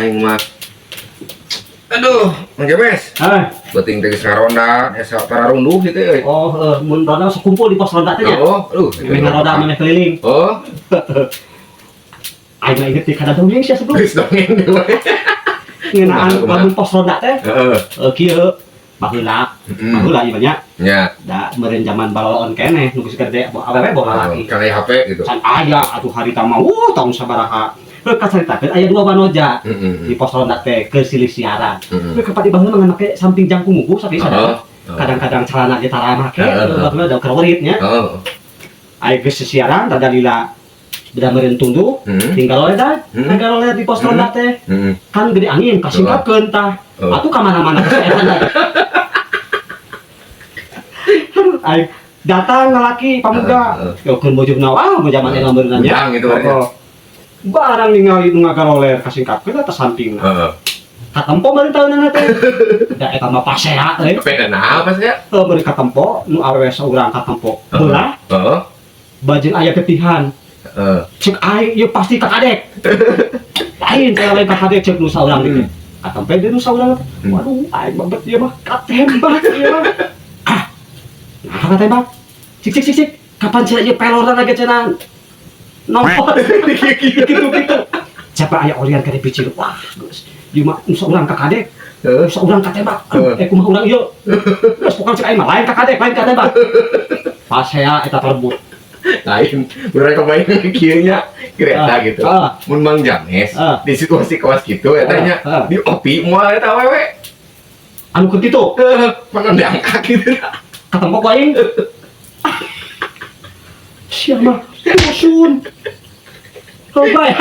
aing mah. Aduh, Mang James. Beuting teh geus ngaronda, asa pararunduh kitu euy. Oh, mun ronda kumpul di pos ronda teh nya. Oh, aduh, ngaronda maneh keliling. Oh. Aing mah inget di kada dongeng sia sebelum. Geus dongeng dewe. Ngeunaan lamun pos ronda teh. Kieu baheula. Baheula ieu nya. Nya. Da meureun zaman baloloon keneh nu geus gede awewe bawa lalaki. Kali HP gitu. Can aya atuh harita mah tahun sabaraha. Kacaritakeun aya dua wanoja di pos ronda teh keur silih siaran. Kapati baheula mah make samping jangkung mugu sapi sadar. Kadang-kadang celana ge tara make baheula da kerorit nya. Aya geus siaran rada lila beda meureun tunduh tinggal oleh da tinggal oleh di pos ronda teh. Kan gede angin kasingkapkeun tah. Atuh ka mana-mana geus eta. Aya datang lalaki pamuga. Yo keun bojogna wah mun zaman eta meureunna nya. Gitu Barang ningali nu ngagaroler kasingkapkeun atas sampingna. Katempo bari tahunan teh. Da eta mah pasea teh. Peda napas ya? Bari katempo nu awewe saurang katempo. Heula. Bajin aya getihan. Cek aing ieu pasti kakadek. Lain teh lain kakadek cek nu saurang dieu. Katempo deui nu saurang teh. Waduh, aing babet ieu mah katembak ieu mah. Nah, katembak. Cik. Kapan cenah ieu peloran lagi cenah? Nongol gitu. Siapa aya orian kade picil. Wah, geus. Ieu mah saurang kakadek. Saurang katembak. Kumaha urang ieu? Geus pokona cek aing mah lain kakadek, lain katembak. Pasea eta perebut. Lain, urang kebayang kieu nya kereta gitu. Mun Mang James di situasi kawas kitu eta nya di opi moal eta awewe. Anu keur kitu. Mana diangkat gitu. Katembak aing. Sia mah musun. Coba ya.